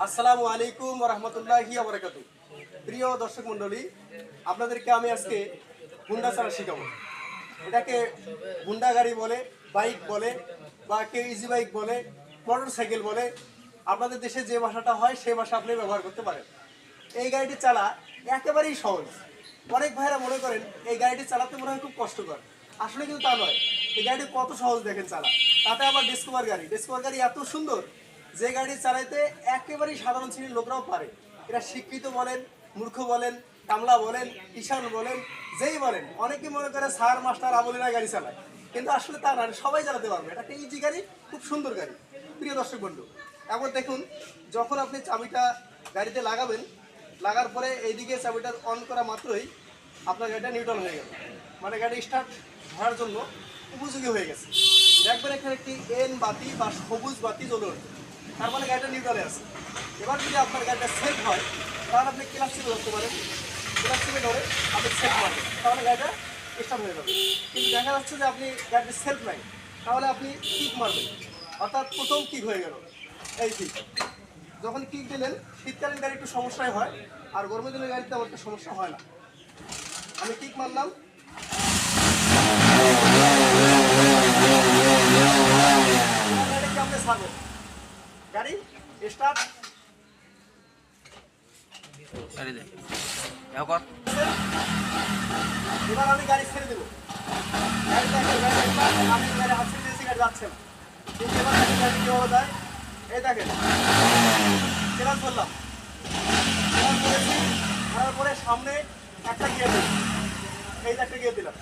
আসসালামু আলাইকুম ওয়া রাহমাতুল্লাহি ওয়া বারাকাতুহু। প্রিয় দর্শক মণ্ডলী, আপনাদেরকে আমি আজকে হুন্ডা চালা শেখাবো। এটাকে হুন্ডা গাড়ি বলে, বাইক বলে, বা কেউ ইজি বাইক বলে, মোটর সাইকেল বলে। আপনাদের দেশে যে ভাষাটা হয় সেই ভাষা আপনি ব্যবহার করতে পারেন। এই গাড়িটি চালা একেবারেই সহজ। অনেক ভাইরা মনে করেন এই গাড়িটি চালাতে মনে হয় খুব কষ্টকর, আসলে কিন্তু তা নয়। এই গাড়িটি কত সহজ দেখেন চালা। তাতে আবার ডিসকভার গাড়ি এত সুন্দর যে গাড়ি চালাইতে একেবারেই সাধারণ শ্রেণীর লোকরাও পারে। এরা শিক্ষিত বলেন, মূর্খ বলেন, কামলা বলেন, কিষাণ বলেন, যেই বলেন, অনেকে মনে করে স্যার মাস্টার আবুলিরা গাড়ি চালায়, কিন্তু আসলে তা না, সবাই চালাতে পারবে। এটা একটা ইজি গাড়ি, খুব সুন্দর গাড়ি। প্রিয় দর্শক বন্ধু, এখন দেখুন, যখন আপনি চাবিটা গাড়িতে লাগাবেন, লাগার পরে এইদিকে চাবিটা অন করা মাত্রই আপনার গাড়িটা নিউট্রাল হয়ে গেল, মানে গাড়ি স্টার্ট ধরার জন্য উপযোগী হয়ে গেছে। দেখবেন এখানে একটি এন বাতি বা সবুজ বাতি জ্বলে ওঠে, তার মানে গাড়িটা নিউট্রালে আছে। এবার যদি আপনার গাড়িটা সেফ হয়, তাহলে আপনি ক্লাস চেপে ধরতে পারেন, ক্লাস চেপে ধরে আপনি সেফ মারবেন, তাহলে গাড়িটা স্টার্ট হয়ে যাবে। কিন্তু দেখা যাচ্ছে যে আপনি গাড়িটা সেফ নাই, তাহলে আপনি কিক মারবেন, অর্থাৎ প্রথম কিক হয়ে গেল। এই কিক যখন কিক দিলেন, শীতকালীন গাড়ি একটু সমস্যাই হয়, আর গরমের দিনের গাড়িতে আমার একটা সমস্যা হয় না। আমি কিক মারলাম, গাড়িকে আপনি ছাড়বেন, গাড়ি স্টার্ট। এবার আমি গাড়ি ছেড়ে দেবো, আমি গাড়ি হাত ছেড়ে দিয়েছি, গাড়ি যাচ্ছে না। কিন্তু এবার গাড়ি কীভাবে যায়, এই দেখেন, ক্লাস করলাম, ক্লাস করেছি, করার পরে সামনে একটা গিয়ে দিলাম, এই যে একটা গিয়ে দিলাম,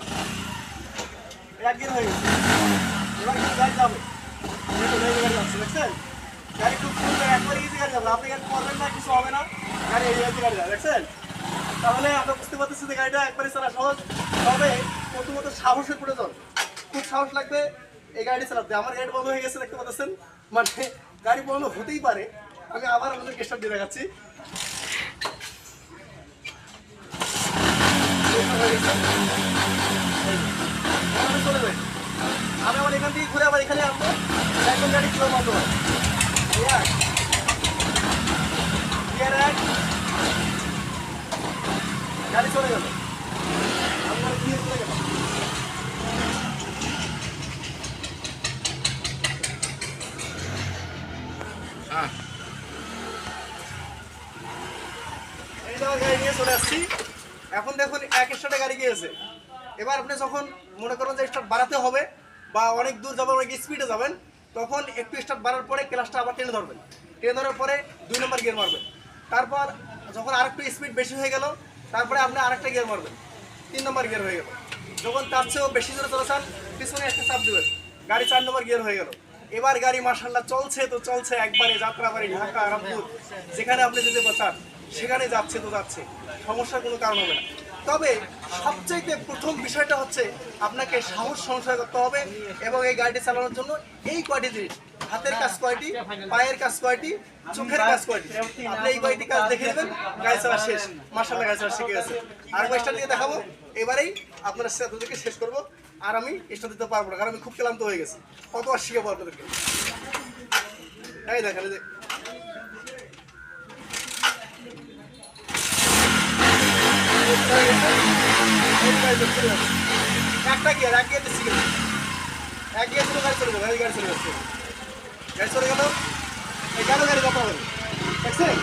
এক গিয়ে হয়ে গেছে। এবার কিন্তু গাড়ি যাবে, গাড়ি যাচ্ছে, দেখছেন? গাড়ি খুব সুন্দর, একবারে ইজি গাড়ি যাবে, আপনি গাড়ি করবেন না, কিছু হবে না, গাড়ি এই গাড়ি যাবে, দেখছেন? তাহলে আমরা বুঝতে পারতেছি যে গাড়িটা একবারে চালা সহজ। তবে প্রথমত সাহসের প্রয়োজন, খুব সাহস লাগবে এই গাড়ি চালাতে। আমার গাড়ি বন্ধ হয়ে গেছে, দেখতে পাচ্ছেন, মানে গাড়ি বন্ধ হতেই পারে। আমি আবার আপনাদেরকে স্টার্ট দিয়ে দেখাচ্ছি। চলে যাই, আমি আবার এখান থেকে ঘুরে আবার এখানে আসবো, এখন গাড়ি কিলো বন্ধ হয়। গাড়ি চলে গেল, আমি গাড়ি দিয়ে চলে গেলাম। এই যাওয়ার গাড়ি নিয়ে চলে আসছি। এখন দেখুন এক স্টার্টে গাড়ি গিয়েছে। এবার আপনি যখন মনে করেন যে স্টার্ট বাড়াতে হবে বা অনেক দূর যাবেন, অনেক স্পিডে যাবেন, তখন একটু স্টার্ট বাড়ার পরে ক্লাসটা আবার টেনে ধরবেন, টেনে ধরার পরে 2 নম্বর গিয়ার মারবেন। তারপর যখন আরেকটু স্পিড বেশি হয়ে গেল, তারপরে আপনি আরেকটা গিয়ার মারবেন, 3 নম্বর গিয়ার হয়ে গেল। যখন তার চেয়েও বেশি জোরে চলেছেন, পিছনে একটা চাপ দেবেন, গাড়ি 4 নম্বর গিয়ার হয়ে গেল। এবার গাড়ি মাশাআল্লাহ চলছে তো চলছে, একবারে যাত্রাবাড়ি, ঢাকা, রামপুর, যেখানে আপনি যেতে চান সেখানে যাচ্ছে তো যাচ্ছে, সমস্যার কোনো কারণ হবে না। তবে সবচাইতে প্রথম বিষয়টা হচ্ছে আপনাকে সাহস সংশয় করতে হবে, এবং এই গাড়িটি চালানোর জন্য এই কয়টি জিনিস, হাতের কাজ কয়টি, পায়ের কাজ কয়টি, চোখের কাজ কয়টি, আপনি এই কয়টি কাজ দেখে নেবেন, গাড়ি চালা শেষ। মাশাআল্লাহ গাড়ি চালা শিখে গেছে। আর বাইকটা দিয়ে দেখাবো, এবারেই আপনারা আপনাদেরকে শেষ করবো। আর আমি স্টার্ট দিতে পারবো না, কারণ আমি খুব ক্লান্ত হয়ে গেছি। কতবার শিখাবো আপনাদেরকে, এই দেখেন, এই যে একটা গিয়ার, এক গিয়ার দিচ্ছি, এক গিয়ার ছিল, গাড়ি চলে যাবে, গাড়ি চলে যাচ্ছে, গাড়ি চলে গেল। এই গেল গাড়ি কথা হবে, দেখছেন?